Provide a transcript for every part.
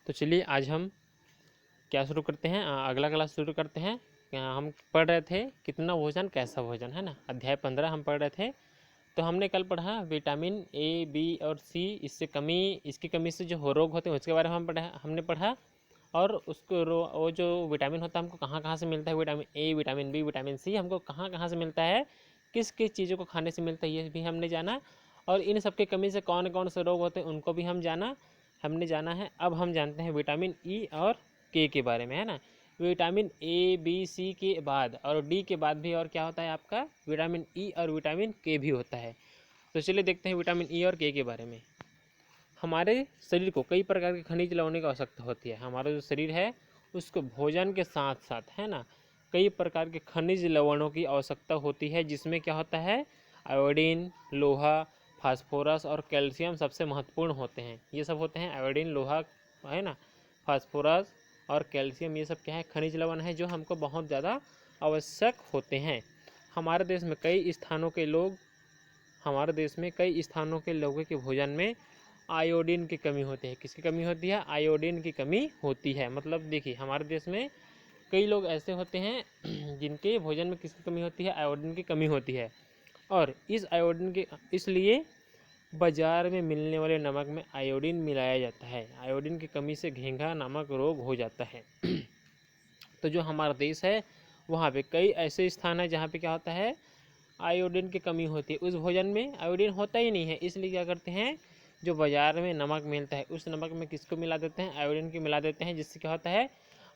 तो चलिए आज हम क्या शुरू करते हैं, अगला क्लास शुरू करते हैं। हम पढ़ रहे थे कितना भोजन कैसा भोजन, है ना। अध्याय 15 हम पढ़ रहे थे। तो हमने कल पढ़ा विटामिन ए, बी और सी, इसकी कमी से जो रोग होते हैं उसके बारे में हमने पढ़ा। और उसको वो जो विटामिन होता है हमको कहाँ कहाँ से मिलता है, vitamin A, vitamin B, vitamin C हमको कहाँ कहाँ से मिलता है, किस किस चीज़ों को खाने से मिलता है, ये भी हमने जाना। और इन सब की कमी से कौन कौन से रोग होते हैं उनको भी हमने जाना है। अब हम जानते हैं विटामिन ई और के बारे में, है ना। विटामिन ए, बी, सी के बाद और डी के बाद भी और क्या होता है आपका, विटामिन ई और विटामिन के भी होता है। तो चलिए देखते हैं विटामिन ई और के बारे में। हमारे शरीर को कई प्रकार के खनिज लवणों की आवश्यकता होती है। हमारा जो शरीर है उसको भोजन के साथ साथ, है ना, कई प्रकार के खनिज लवणों की आवश्यकता होती है, जिसमें क्या होता है, आयोडीन, लोहा, फास्फोरस और कैल्शियम सबसे महत्वपूर्ण होते हैं। ये सब होते हैं आयोडीन, लोहा, है ना, फास्फोरस और कैल्शियम, ये सब क्या है, खनिज लवण है जो हमको बहुत ज़्यादा आवश्यक होते हैं। हमारे देश में कई स्थानों के लोगों के भोजन में आयोडीन की कमी होती है। किसकी कमी होती है, आयोडीन की कमी होती है। मतलब देखिए हमारे देश में कई लोग ऐसे होते हैं जिनके भोजन में किसकी कमी होती है, आयोडीन की कमी होती है। और इसलिए बाजार में मिलने वाले नमक में आयोडीन मिलाया जाता है। आयोडीन की कमी से घेंघा नामक रोग हो जाता है। तो जो हमारा देश है वहाँ पे कई ऐसे स्थान है जहाँ पे क्या होता है, आयोडीन की कमी होती है। उस भोजन में आयोडीन होता ही नहीं है, इसलिए क्या करते हैं, जो बाज़ार में नमक मिलता है उस नमक में किसको मिला देते हैं, आयोडीन की मिला देते हैं, जिससे क्या होता है,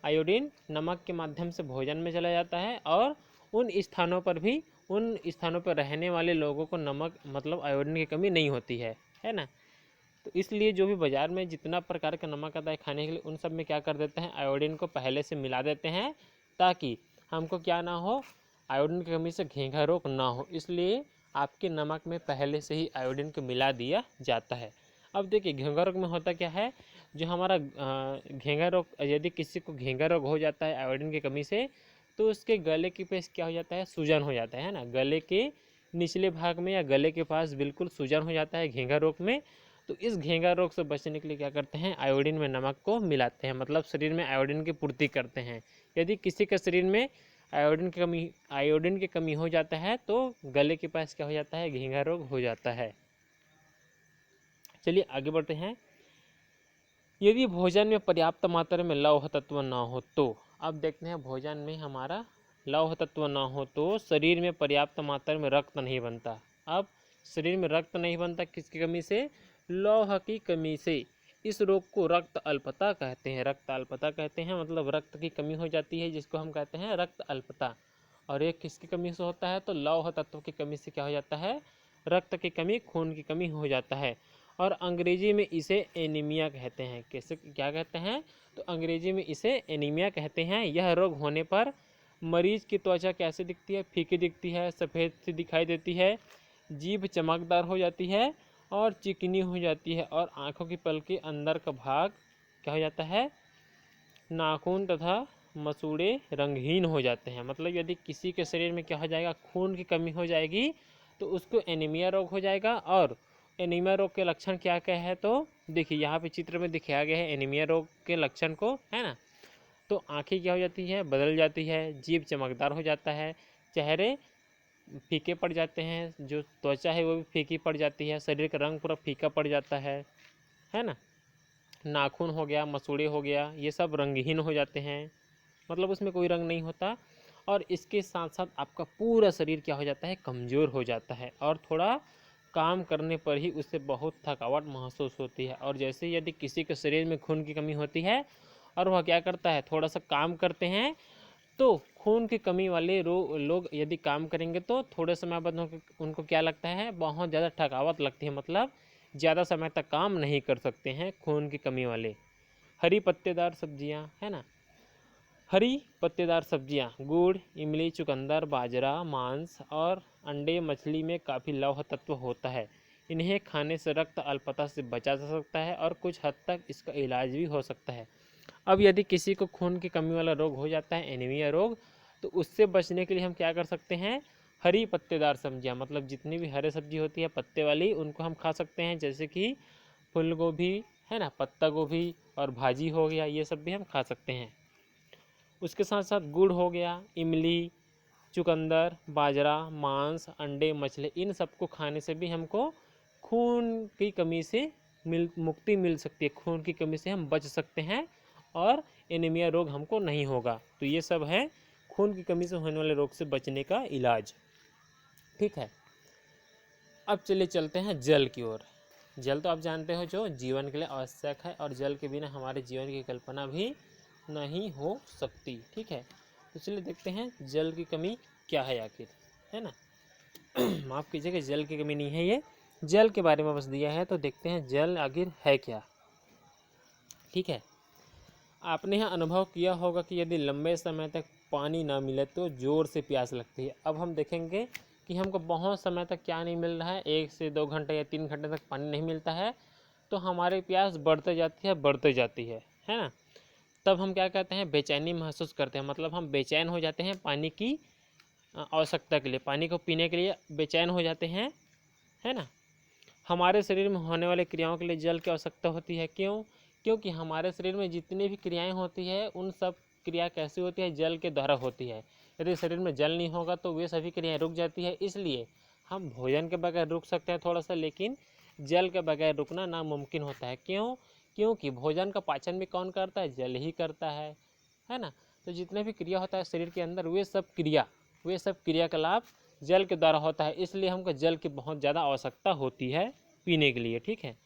आयोडीन नमक के माध्यम से भोजन में चला जाता है और उन स्थानों पर रहने वाले लोगों को नमक मतलब आयोडीन की कमी नहीं होती है ना। तो इसलिए जो भी बाज़ार में जितना प्रकार का नमक आता है खाने के लिए, उन सब में क्या कर देते हैं, आयोडीन को पहले से मिला देते हैं, ताकि हमको क्या ना हो, आयोडीन की कमी से घेंघा रोग ना हो। इसलिए आपके नमक में पहले से ही आयोडीन को मिला दिया जाता है। अब देखिए घेंघा रोग में होता क्या है, जो हमारा घेंघा रोग, यदि किसी को घेंघा रोग हो जाता है आयोडीन की कमी से, तो उसके गले के पास क्या हो जाता है, सूजन हो जाता है ना। गले के निचले भाग में या गले के पास बिल्कुल सूजन हो जाता है घेंघा रोग में। तो इस घेंघा रोग से बचने के लिए क्या करते हैं, आयोडीन में नमक को मिलाते हैं, मतलब शरीर में आयोडीन की पूर्ति करते हैं। यदि किसी के शरीर में आयोडीन की कमी हो जाता है तो गले के पास क्या हो जाता है, घेंघा रोग हो जाता है। चलिए आगे बढ़ते हैं। यदि भोजन में पर्याप्त मात्रा में लौह तत्व ना हो तो, अब देखते हैं भोजन में हमारा लौह तत्व ना हो तो शरीर में पर्याप्त मात्रा में रक्त नहीं बनता। अब शरीर में रक्त नहीं बनता किसकी कमी से, लौह की कमी से। इस रोग को रक्त अल्पता कहते हैं। रक्त अल्पता कहते हैं मतलब रक्त की कमी हो जाती है, जिसको हम कहते हैं रक्त अल्पता। और ये किसकी कमी से होता है, तो लौह तत्व की कमी से क्या हो जाता है, रक्त की कमी, खून की कमी हो जाता है। और अंग्रेजी में इसे एनीमिया कहते हैं। कैसे, क्या कहते हैं, तो अंग्रेजी में इसे एनीमिया कहते हैं। यह रोग होने पर मरीज की त्वचा कैसे दिखती है, फीकी दिखती है, सफ़ेद सी दिखाई देती है, जीभ चमकदार हो जाती है और चिकनी हो जाती है, और आँखों की पलके अंदर का भाग क्या हो जाता है, नाखून तथा मसूड़े रंगहीन हो जाते हैं। मतलब यदि किसी के शरीर में क्या हो जाएगा, खून की कमी हो जाएगी तो उसको एनीमिया रोग हो जाएगा। और एनीमिया रोग के लक्षण क्या क्या है, तो देखिए यहाँ पे चित्र में दिखाया गया है एनीमिया रोग के लक्षण को, है ना। तो आँखें क्या हो जाती है, बदल जाती है, जीभ चमकदार हो जाता है, चेहरे फीके पड़ जाते हैं, जो त्वचा है वो भी फीकी पड़ जाती है, शरीर का रंग पूरा फीका पड़ जाता है ना। नाखून हो गया, मसूड़े हो गया, ये सब रंगहीन हो जाते हैं, मतलब उसमें कोई रंग नहीं होता। और इसके साथ साथ आपका पूरा शरीर क्या हो जाता है, कमज़ोर हो जाता है, और थोड़ा काम करने पर ही उससे बहुत थकावट महसूस होती है। और जैसे यदि किसी के शरीर में खून की कमी होती है और वह क्या करता है, थोड़ा सा काम करते हैं, तो खून की कमी वाले लोग यदि काम करेंगे तो थोड़े समय बाद उनको क्या लगता है, बहुत ज़्यादा थकावट लगती है, मतलब ज़्यादा समय तक काम नहीं कर सकते हैं खून की कमी वाले। हरी पत्तेदार सब्जियां, है ना, हरी पत्तेदार सब्जियां, गुड़, इमली, चुकंदर, बाजरा, मांस और अंडे, मछली में काफ़ी लौह तत्व होता है। इन्हें खाने से रक्त अल्पता से बचा जा सकता है और कुछ हद तक इसका इलाज भी हो सकता है। अब यदि किसी को खून की कमी वाला रोग हो जाता है, एनीमिया रोग, तो उससे बचने के लिए हम क्या कर सकते हैं, हरी पत्तेदार सब्जियां, मतलब जितनी भी हरे सब्जी होती है पत्ते वाली, उनको हम खा सकते हैं, जैसे कि फूल गोभी है ना, पत्ता गोभी और भाजी हो गया, ये सब भी हम खा सकते हैं। उसके साथ साथ गुड़ हो गया, इमली, चुकंदर, बाजरा, मांस, अंडे, मछली, इन सबको खाने से भी हमको खून की कमी से मुक्ति मिल सकती है। खून की कमी से हम बच सकते हैं और एनीमिया रोग हमको नहीं होगा। तो ये सब है खून की कमी से होने वाले रोग से बचने का इलाज। ठीक है, अब चलिए चलते हैं जल की ओर। जल तो आप जानते हो जो जीवन के लिए आवश्यक है, और जल के बिना हमारे जीवन की कल्पना भी नहीं हो सकती। ठीक है, तो चलिए देखते हैं जल की कमी क्या है आखिर, है ना। माफ़ कीजिएगा, जल की कमी नहीं है, ये जल के बारे में बस दिया है। तो देखते हैं जल आखिर है क्या। ठीक है, आपने यह अनुभव किया होगा कि यदि लंबे समय तक पानी ना मिले तो ज़ोर से प्यास लगती है। अब हम देखेंगे कि हमको बहुत समय तक क्या नहीं मिल रहा है, 1 से 2 घंटे या 3 घंटे तक पानी नहीं मिलता है, तो हमारी प्यास बढ़ते जाती है ना। तब हम क्या कहते हैं, बेचैनी महसूस करते हैं, मतलब हम बेचैन हो जाते हैं पानी की आवश्यकता के लिए, पानी को पीने के लिए बेचैन हो जाते हैं, है ना। हमारे शरीर में होने वाली क्रियाओं के लिए जल की आवश्यकता होती है। क्यों? क्योंकि हमारे शरीर में जितनी भी क्रियाएं होती है उन सब क्रिया कैसी होती है, जल के द्वारा होती है। यदि शरीर में जल नहीं होगा तो वे सभी क्रियाएं रुक जाती है। इसलिए हम भोजन के बगैर रुक सकते हैं थोड़ा सा, लेकिन जल के बगैर रुकना नामुमकिन होता है। क्यों? क्योंकि भोजन का पाचन भी कौन करता है, जल ही करता है ना। तो जितने भी क्रिया होता है शरीर के अंदर, वे सब क्रियाकलाप जल के द्वारा होता है। इसलिए हमको जल की बहुत ज़्यादा आवश्यकता होती है पीने के लिए। ठीक है,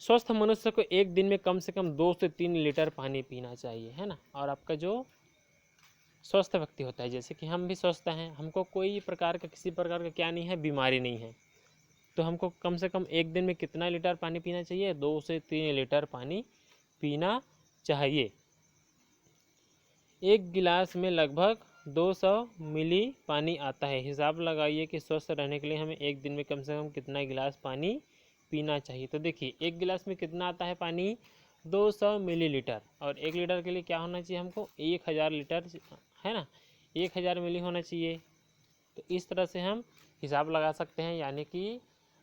स्वस्थ मनुष्य को एक दिन में कम से कम 2 से 3 लीटर पानी पीना चाहिए, है ना। और आपका जो स्वस्थ व्यक्ति होता है, जैसे कि हम भी स्वस्थ हैं, हमको कोई प्रकार का किसी प्रकार का क्या नहीं है, बीमारी नहीं है, तो हमको कम से कम एक दिन में कितना लीटर पानी पीना चाहिए, 2 से 3 लीटर पानी पीना चाहिए। एक गिलास में लगभग 200 मिली पानी आता है। हिसाब लगाइए कि स्वस्थ रहने के लिए हमें एक दिन में कम से कम कितना गिलास पानी पीना चाहिए। तो देखिए, एक गिलास में कितना आता है पानी, 200 मिलीलीटर, और 1 लीटर के लिए क्या होना चाहिए हमको, 1000 लीटर, है ना, 1000 मिली होना चाहिए। तो इस तरह से हम हिसाब लगा सकते हैं, यानी कि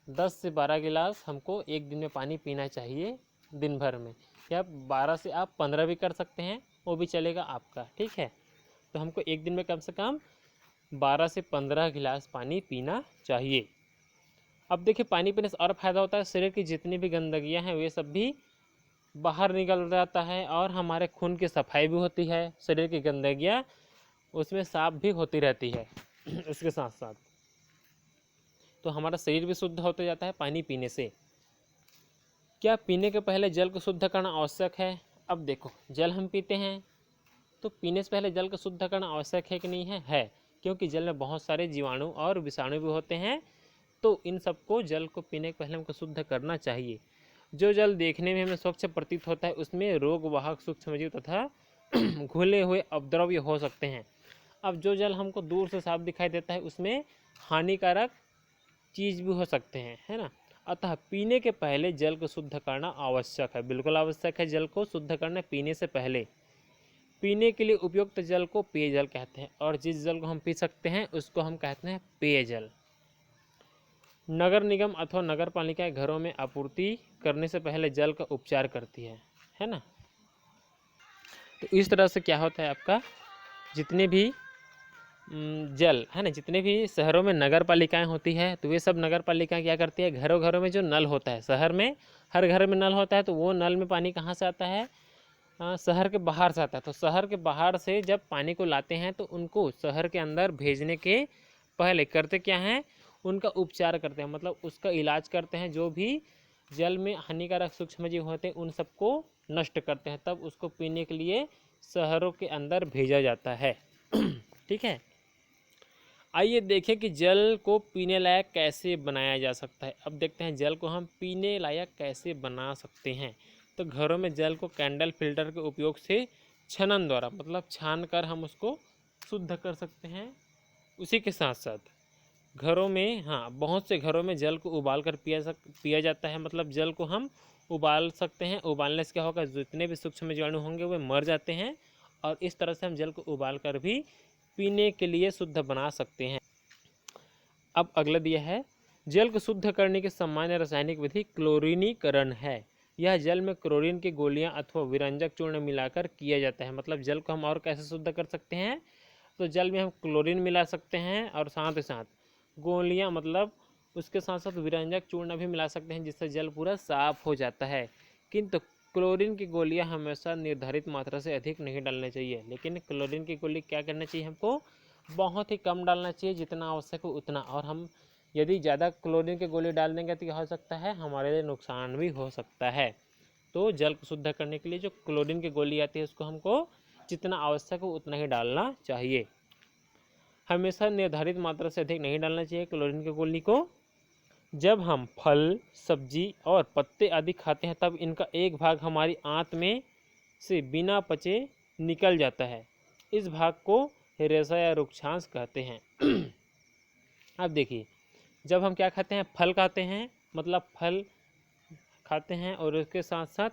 10 से 12 गिलास हमको एक दिन में पानी पीना चाहिए दिन भर में, या 12 से आप 15 भी कर सकते हैं, वो भी चलेगा आपका। ठीक है, तो हमको एक दिन में कम से कम 12 से 15 गिलास पानी पीना चाहिए। अब देखिए, पानी पीने से और फायदा होता है, शरीर की जितनी भी गंदगियां हैं वे सब भी बाहर निकल जाता है, और हमारे खून की सफाई भी होती है, शरीर की गंदगियां उसमें साफ भी होती रहती है। उसके साथ साथ तो हमारा शरीर भी शुद्ध होते जाता है पानी पीने से। क्या पीने के पहले जल को शुद्ध करना आवश्यक है? अब देखो, जल हम पीते हैं तो पीने से पहले जल को शुद्ध करना आवश्यक है कि नहीं है, क्योंकि जल में बहुत सारे जीवाणु और विषाणु भी होते हैं, तो इन सबको जल को पीने के पहले हमको शुद्ध करना चाहिए। जो जल देखने में हमें स्वच्छ प्रतीत होता है उसमें रोग वाहक सूक्ष्मजीव तथा घुले हुए अपद्रव्य हो सकते हैं। अब जो जल हमको दूर से साफ दिखाई देता है उसमें हानिकारक चीज़ भी हो सकते हैं, है ना। अतः पीने के पहले जल को शुद्ध करना आवश्यक है, बिल्कुल आवश्यक है जल को शुद्ध करना पीने से पहले। पीने के लिए उपयुक्त जल को पेयजल कहते हैं, और जिस जल को हम पी सकते हैं उसको हम कहते हैं पेयजल। नगर निगम अथवा नगर पालिकाएं घरों में आपूर्ति करने से पहले जल का उपचार करती है ना। तो इस तरह से क्या होता है, आपका जितने भी जल है ना, जितने भी शहरों में नगर पालिकाएँ होती है, तो वे सब नगर पालिकाएँ क्या करती है, घरों घरों में जो नल होता है, शहर में हर घर में नल होता है, तो वो नल में पानी कहाँ से आता है, शहर के बाहर से आता है। तो शहर के बाहर से जब पानी को लाते हैं तो उनको शहर के अंदर भेजने के पहले करते क्या हैं, उनका उपचार करते हैं, मतलब उसका इलाज करते हैं। जो भी जल में हानिकारक सूक्ष्मजीव होते हैं उन सबको नष्ट करते हैं, तब उसको पीने के लिए शहरों के अंदर भेजा जाता है। ठीक है, आइए देखें कि जल को पीने लायक कैसे बनाया जा सकता है। अब देखते हैं जल को हम पीने लायक कैसे बना सकते हैं। तो घरों में जल को कैंडल फिल्टर के उपयोग से छनन द्वारा, मतलब छान कर हम उसको शुद्ध कर सकते हैं। उसी के साथ साथ घरों में, हाँ, बहुत से घरों में जल को उबाल कर पिया जाता है, मतलब जल को हम उबाल सकते हैं। उबालने से क्या होगा, जितने भी सूक्ष्म जीवाणु होंगे वे मर जाते हैं, और इस तरह से हम जल को उबाल कर भी पीने के लिए शुद्ध बना सकते हैं। अब अगला दिया है, जल को शुद्ध करने की सामान्य रासायनिक विधि क्लोरीनीकरण है। यह जल में क्लोरीन की गोलियां अथवा विरंजक चूर्ण मिलाकर किया जाता है। मतलब जल को हम और कैसे शुद्ध कर सकते हैं, तो जल में हम क्लोरीन मिला सकते हैं और साथ ही साथ गोलियां, मतलब उसके साथ साथ विरंजक चूर्ण भी मिला सकते हैं, जिससे जल पूरा साफ हो जाता है। किंतु क्लोरीन की गोलियां हमेशा निर्धारित मात्रा से अधिक नहीं डालनी चाहिए। लेकिन क्लोरीन की गोली क्या करना चाहिए, हमको बहुत ही कम डालना चाहिए, जितना आवश्यक हो उतना। और हम यदि ज़्यादा क्लोरीन की गोली डाल देंगे तो क्या हो सकता है, हमारे लिए नुकसान भी हो सकता है। तो जल को शुद्ध करने के लिए जो क्लोरीन की गोली आती है उसको हमको जितना आवश्यक हो उतना ही डालना चाहिए। हमेशा निर्धारित मात्रा से अधिक नहीं डालना चाहिए क्लोरीन की गोली को। जब हम फल, सब्जी और पत्ते आदि खाते हैं तब इनका एक भाग हमारी आंत में से बिना पचे निकल जाता है। इस भाग को रेशा या रुक्षांश कहते हैं। अब देखिए, जब हम क्या खाते हैं, फल खाते हैं, मतलब फल खाते हैं और उसके साथ साथ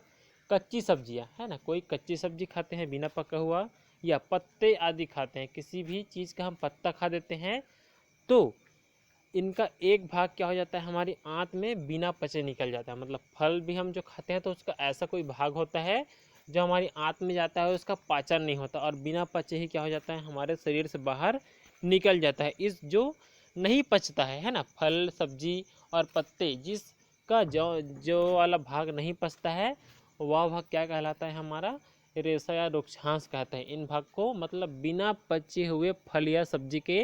कच्ची सब्जियां, है ना, कोई कच्ची सब्जी खाते हैं बिना पका हुआ, या पत्ते आदि खाते हैं, किसी भी चीज़ का हम पत्ता खा देते हैं, तो इनका एक भाग क्या हो जाता है, हमारी आंत में बिना पचे निकल जाता है। मतलब फल भी हम जो खाते हैं तो उसका ऐसा कोई भाग होता है जो हमारी आंत में जाता है, उसका पाचन नहीं होता और बिना पचे ही क्या हो जाता है, हमारे शरीर से बाहर निकल जाता है। इस जो नहीं पचता है ना, फल, सब्जी और पत्ते, जिसका जो वाला भाग नहीं पचता है वह भाग क्या कहलाता है, हमारा रेशा या रुक्षांश कहते हैं। इन भाग को, मतलब बिना पचे हुए फल या सब्जी के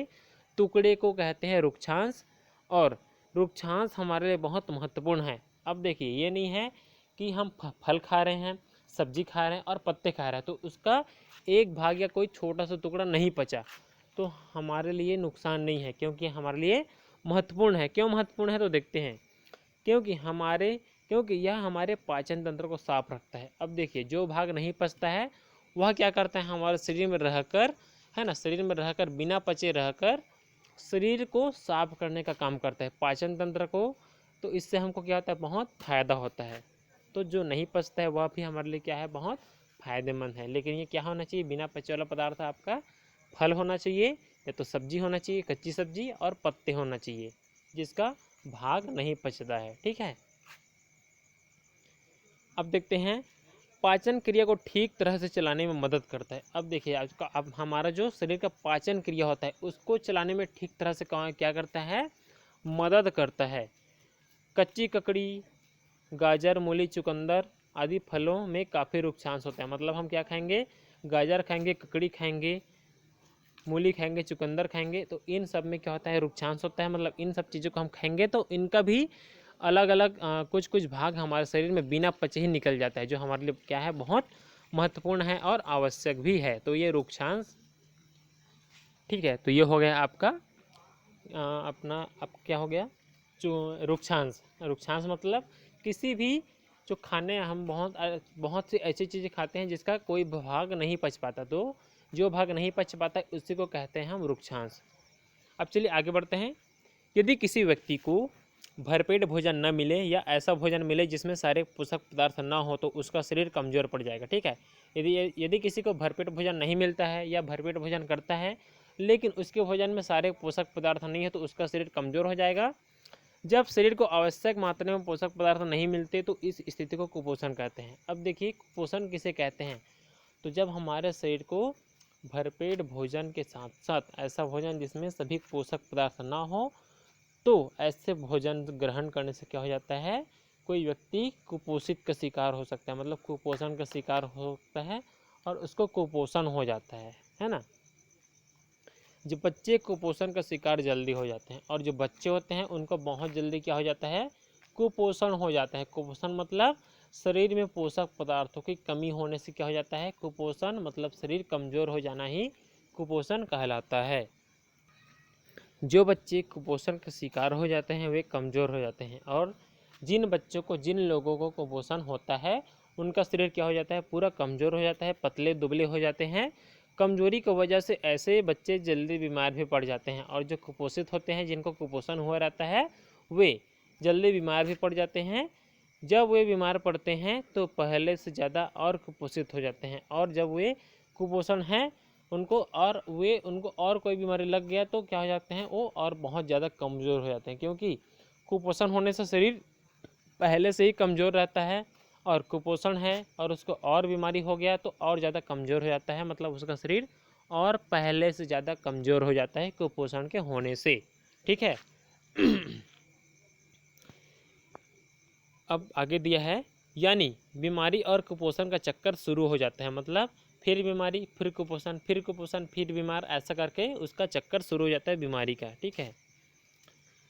टुकड़े को कहते हैं रुक्षांश। और रुक्षांश हमारे लिए बहुत महत्वपूर्ण है। अब देखिए, ये नहीं है कि हम फल खा रहे हैं, सब्जी खा रहे हैं और पत्ते खा रहे हैं तो उसका एक भाग या कोई छोटा सा टुकड़ा नहीं पचा तो हमारे लिए नुकसान नहीं है, क्योंकि हमारे लिए महत्वपूर्ण है। क्यों महत्वपूर्ण है, तो देखते हैं। क्योंकि यह हमारे पाचन तंत्र को साफ रखता है। अब देखिए, जो भाग नहीं पचता है वह क्या करता है, हमारे शरीर में रहकर, है ना, शरीर में रहकर बिना पचे रहकर शरीर को साफ करने का काम करता है, पाचन तंत्र को। तो इससे हमको क्या होता है, बहुत फ़ायदा होता है। तो जो नहीं पचता है वह भी हमारे लिए क्या है, बहुत फ़ायदेमंद है। लेकिन ये क्या होना चाहिए, बिना पचे वाला पदार्थ आपका फल होना चाहिए, या तो सब्जी होना चाहिए, कच्ची सब्जी, और पत्ते होना चाहिए जिसका भाग नहीं पचता है। ठीक है, अब देखते हैं, पाचन क्रिया को ठीक तरह से चलाने में मदद करता है। अब देखिए, अब हमारा जो शरीर का पाचन क्रिया होता है उसको चलाने में ठीक तरह से क्या करता है, मदद करता है। कच्ची ककड़ी, गाजर, मूली, चुकंदर आदि फलों में काफ़ी रुक्षांश होता है। मतलब हम क्या खाएंगे, गाजर खाएंगे, ककड़ी खाएंगे, मूली खाएंगे, चुकंदर खाएंगे, तो इन सब में क्या होता है, रुक्षांश होता है। मतलब इन सब चीज़ों को हम खाएंगे तो इनका भी अलग अलग कुछ कुछ भाग हमारे शरीर में बिना पचे ही निकल जाता है, जो हमारे लिए क्या है, बहुत महत्वपूर्ण है और आवश्यक भी है। तो ये रुक्षांश, ठीक है। तो ये हो गया आपका अपना, अब क्या हो गया, जो रुक्षांश। रुक्षांश मतलब किसी भी जो खाने, हम बहुत सी ऐसी चीज़ें खाते हैं जिसका कोई भाग नहीं पच पाता, तो जो भाग नहीं पच पाता उसी को कहते हैं हम रुक्षांश। अब चलिए आगे बढ़ते हैं। यदि किसी व्यक्ति को भरपेट भोजन न मिले या ऐसा भोजन मिले जिसमें सारे पोषक पदार्थ न हो तो उसका शरीर कमज़ोर पड़ जाएगा। ठीक है, यदि किसी को भरपेट भोजन नहीं मिलता है या भरपेट भोजन करता है लेकिन उसके भोजन में सारे पोषक पदार्थ नहीं है तो उसका शरीर कमज़ोर हो जाएगा। जब शरीर को आवश्यक मात्रा में पोषक पदार्थ नहीं मिलते तो इस स्थिति को कुपोषण कहते हैं। अब देखिए, कुपोषण किसे कहते हैं, तो जब हमारे शरीर को भरपेट भोजन के साथ साथ ऐसा भोजन जिसमें सभी पोषक पदार्थ ना हो, तो ऐसे भोजन ग्रहण करने से क्या हो जाता है, कोई व्यक्ति कुपोषित का शिकार हो सकता है, मतलब कुपोषण का शिकार हो सकता है और उसको कुपोषण हो जाता है ना। जो बच्चे कुपोषण का शिकार जल्दी हो जाते हैं और जो बच्चे होते हैं उनको बहुत जल्दी क्या हो जाता है, कुपोषण हो जाता है। कुपोषण मतलब शरीर में पोषक पदार्थों की कमी होने से क्या हो जाता है, कुपोषण, मतलब शरीर कमज़ोर हो जाना ही कुपोषण कहलाता है। जो बच्चे कुपोषण का शिकार हो जाते हैं वे कमज़ोर हो जाते हैं, और जिन लोगों को कुपोषण होता है उनका शरीर क्या हो जाता है, पूरा कमज़ोर हो जाता है, पतले दुबले हो जाते हैं। कमजोरी की वजह से ऐसे बच्चे जल्दी बीमार भी पड़ जाते हैं, और जो कुपोषित होते हैं, जिनको कुपोषण हुआ रहता है, वे जल्दी बीमार भी पड़ जाते हैं। जब वे बीमार पड़ते हैं तो पहले से ज़्यादा और कुपोषित हो जाते हैं, और जब वे कुपोषण हैं उनको और कोई बीमारी लग गया तो क्या हो जाते हैं, वो और बहुत ज़्यादा कमज़ोर हो जाते हैं, क्योंकि कुपोषण होने से शरीर पहले से ही कमज़ोर रहता है, और कुपोषण है और उसको और बीमारी हो गया तो और ज़्यादा कमज़ोर हो जाता है, मतलब उसका शरीर और पहले से ज़्यादा कमज़ोर हो जाता है कुपोषण के होने से। ठीक है। अब आगे दिया है, यानी बीमारी और कुपोषण का चक्कर शुरू हो जाता है, मतलब फिर बीमारी, फिर कुपोषण, फिर कुपोषण, फिर बीमार, ऐसा करके उसका चक्कर शुरू हो जाता है बीमारी का। ठीक है।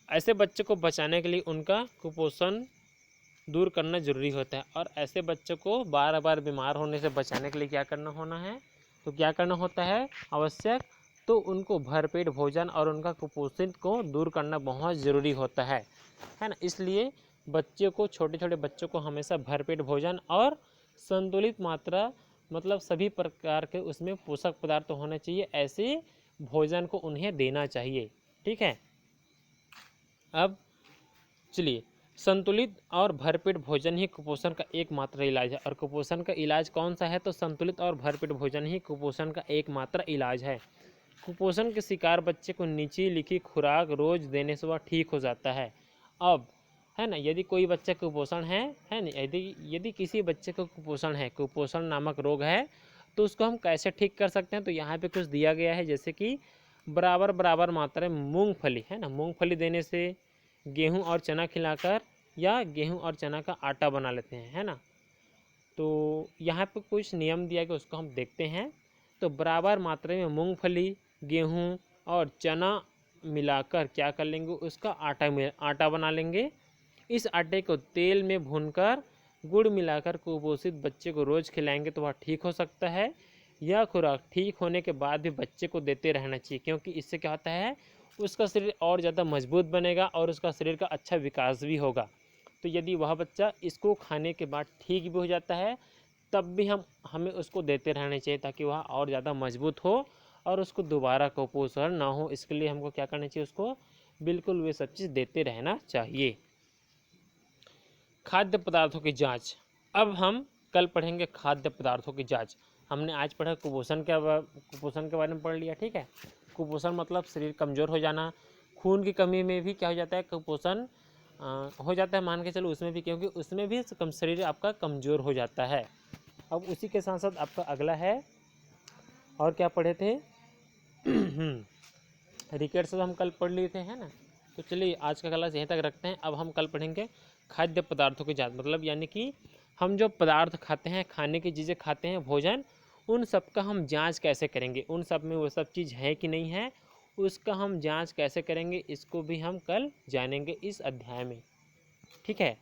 ऐसे बच्चों को बचाने के लिए उनका कुपोषण दूर करना जरूरी होता है, और ऐसे बच्चों को बार बार बीमार होने से बचाने के लिए क्या करना होना है, तो क्या करना होता है आवश्यक, तो उनको भरपेट भोजन और उनका कुपोषण को दूर करना बहुत ज़रूरी होता है ना। इसलिए बच्चे को, छोटे छोटे बच्चों को हमेशा भरपेट भोजन और संतुलित मात्रा, मतलब सभी प्रकार के उसमें पोषक पदार्थ होने चाहिए, ऐसे भोजन को उन्हें देना चाहिए। ठीक है। अब चलिए, संतुलित और भरपेट भोजन ही कुपोषण का एकमात्र इलाज है। और कुपोषण का इलाज कौन सा है, तो संतुलित और भरपेट भोजन ही कुपोषण का एकमात्र इलाज है। कुपोषण के शिकार बच्चे को नीचे लिखी खुराक रोज देने से वह ठीक हो जाता है। अब है ना, यदि कोई बच्चा कुपोषण है ना, यदि किसी बच्चे को कुपोषण है, कुपोषण नामक रोग है, तो उसको हम कैसे ठीक कर सकते हैं, तो यहाँ पे कुछ दिया गया है, जैसे कि बराबर बराबर मात्रा में मूंगफली, है ना, मूंगफली देने से, गेहूं और चना खिलाकर, या गेहूं और चना का आटा बना लेते हैं, है ना। तो यहाँ पे कुछ नियम दिया गया, उसको हम देखते हैं। तो बराबर मात्रा में मूंगफली, गेहूं और चना मिलाकर क्या कर लेंगे, उसका आटा बना लेंगे। इस आटे को तेल में भूनकर गुड़ मिलाकर कुपोषित बच्चे को रोज़ खिलाएंगे तो वह ठीक हो सकता है। यह खुराक ठीक होने के बाद भी बच्चे को देते रहना चाहिए, क्योंकि इससे क्या होता है, उसका शरीर और ज़्यादा मजबूत बनेगा और उसका शरीर का अच्छा विकास भी होगा। तो यदि वह बच्चा इसको खाने के बाद ठीक भी हो जाता है, तब भी हमें उसको देते रहना चाहिए, ताकि वह और ज़्यादा मजबूत हो और उसको दोबारा कुपोषण ना हो। इसके लिए हमको क्या करना चाहिए, उसको बिल्कुल वे सब चीज़ देते रहना चाहिए। खाद्य पदार्थों की जांच। अब हम कल पढ़ेंगे खाद्य पदार्थों की जांच। हमने आज पढ़ा कुपोषण के बारे में पढ़ लिया। ठीक है। कुपोषण मतलब शरीर कमज़ोर हो जाना। खून की कमी में भी क्या हो जाता है, कुपोषण हो जाता है, मान के चलो उसमें भी, क्योंकि उसमें भी शरीर आपका कमज़ोर हो जाता है। अब उसी के साथ साथ आपका अगला है, और क्या पढ़े थे, रिकेट्स हम कल पढ़ लिए थे, है ना। तो चलिए आज का क्लास यहीं तक रखते हैं। अब हम कल पढ़ेंगे खाद्य पदार्थों की जांच, मतलब यानी कि हम जो पदार्थ खाते हैं, खाने की चीज़ें खाते हैं, भोजन, उन सब का हम जांच कैसे करेंगे, उन सब में वो सब चीज़ है कि नहीं है, उसका हम जांच कैसे करेंगे, इसको भी हम कल जानेंगे इस अध्याय में। ठीक है।